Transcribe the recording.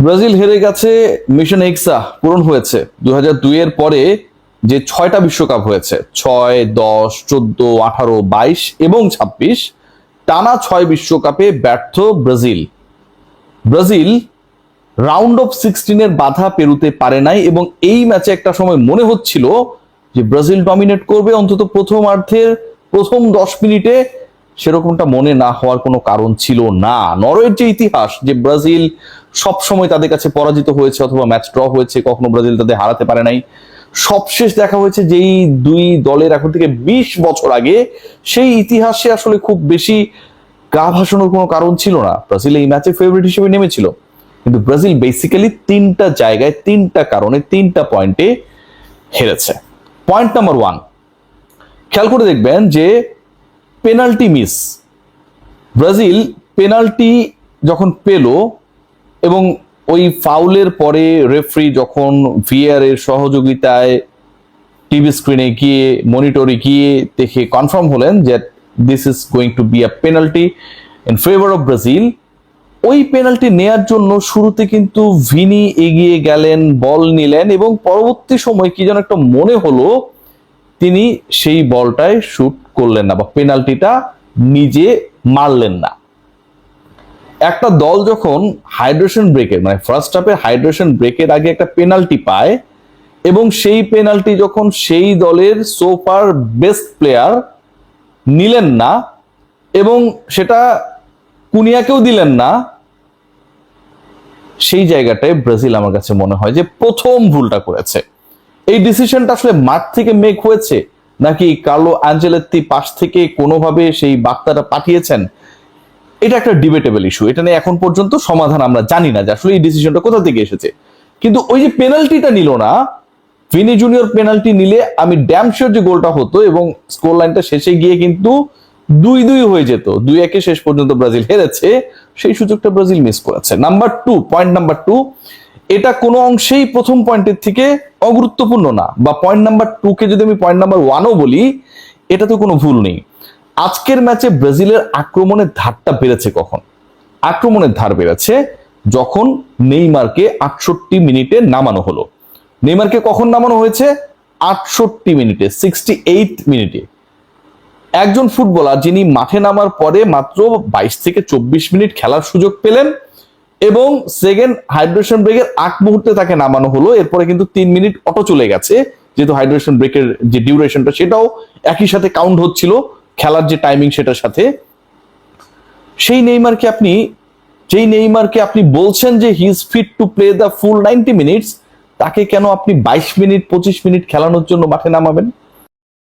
Brazil হেরে গেছে, mission এক্সা পূরণ হয়েছে। 2002 এর পরে যে 6টা বিশ্বকাপ হয়েছে, 6, 10, 14, 18, 22 এবং 26, টানা 6 বিশ্বকাপে ব্যর্থ ব্রাজিল। ব্রাজিল রাউন্ড অফ 16 এর বাধা পেরুতে পারে নাই এবং এই ম্যাচে একটা সময় মনে হচ্ছিল যে ব্রাজিল ডমিনেট করবে, অন্তত প্রথমার্ধের প্রথম 10 মিনিটে। সেরকমটা মনে না হওয়ার কোনো কারণ ছিল না। নরওয়ের যে ইতিহাস, যে ব্রাজিল সবসময় তাদের কাছে পরাজিত হয়েছে অথবা ম্যাচ ড্র হয়েছে, কখনো ব্রাজিল তাদের হারাতে পারে নাই। সবশেষ দেখা হয়েছে যেই দুই দলের এখন থেকে 20 বছর আগে, সেই ইতিহাসে আসলে খুব বেশি গা ভাসানোর কোনো কারণ ছিল না। ব্রাজিল এই ম্যাচে ফেভারিট হিসেবে নেমেছিল, কিন্তু ব্রাজিল বেসিক্যালি 3টা জায়গায় 3টা কারণে 3টা পয়েন্টে হেরেছে। পয়েন্ট নাম্বার 1, খেয়াল করে দেখবেন যে পেনাল্টি মিস। ব্রাজিল পেনাল্টি যখন পেল এবং ওই ফাউলের পরে রেফারি যখন ভিএআর এর সহযোগিতায় টিভি স্ক্রিনে গিয়ে মনিটরে গিয়ে দেখে কনফার্ম হলেন যে this is going to be a penalty in favour of Brazil, ওই পেনাল্টি নেয়ার জন্য শুরুতে কিন্তু ভিনি এগিয়ে গেলেন, বল নিলেন এবং পরবর্তী সময় কি যেন একটা মনে হলো তিনি সেই বলটায় শুট করলেন না বা পেনাল্টিটা নিজে মারলেন না। একটা দল যখন হাইড্রেশন ব্রেকের মানে ফার্স্ট হাফে হাইড্রেশন ব্রেকের আগে একটা পেনাল্টি পায় এবং সেই পেনাল্টি যখন সেই দলের সোফার বেস্ট প্লেয়ার নিলেন না এবং সেটা কুনিয়াকেও দিলেন না, সেই জায়গাটায় ব্রাজিল আমার কাছে মনে হয় যে প্রথম ভুলটা করেছে। এই ডিসিশনটা আসলে মাঠ থেকে মেক হয়েছে নাকি কার্লো আঞ্জেলেত্তি পাশ থেকে কোনোভাবে সেই বার্তাটা পাঠিয়েছেন, এটা একটা ডিবেটেবল ইস্যু। এটা নিয়ে এখন পর্যন্ত সমাধান আমরা জানি না যে আসলে এই ডিসিশনটা কোথা থেকে এসেছে। কিন্তু ওই যে পেনাল্টিটা নিল না, ভিনি জুনিয়র পেনাল্টি নিলে আমি ড্যাম শিওর যে গোলটা হতো এবং স্কোর লাইনটা শেষে গিয়ে কিন্তু 2-2 হয়ে যেত। 2-1 শেষ পর্যন্ত ব্রাজিল হেরেছে, সেই সুযোগটা ব্রাজিল মিস করেছে। পয়েন্ট নাম্বার 2, এটা কোনো অংশেই প্রথম পয়েন্টের থেকে অগুরুত্বপূর্ণ না, বা পয়েন্ট নাম্বার 2 কে যদি আমি পয়েন্ট নাম্বার 1ও বলি, এটা তো কোনো ভুল নেই। আজকের ম্যাচে ব্রাজিলের আক্রমণের ধারটা বেড়েছে কখন? আক্রমণের ধার বেড়েছে যখন নেইমারকে 68 মিনিটে নামানো হলো। নেইমারকে কখন নামানো হয়েছে? 68 মিনিটে, 68 মিনিটে। একজন ফুটবলার যিনি মাঠে নামার পরে মাত্র 22 থেকে 24 মিনিট খেলার সুযোগ পেলেন এবং সেকেন্ড হাইড্রেশন ব্রেকের আগ মুহূর্তে তাকে নামানো হলো। এরপরে কিন্তু 3 মিনিট অটো চলে গেছে, যেহেতু হাইড্রেশন ব্রেকের যে ডিউরেশনটা সেটাও একই সাথে কাউন্ট হচ্ছিল খেলার যে টাইমিং সেটার সাথে। সেই নেইমারকে আপনি বলছেন যে he is fit to play the full 90 minutes, তাকে কেন আপনি 22 মিনিট 25 মিনিট খেলানোর জন্য মাঠে নামাবেন?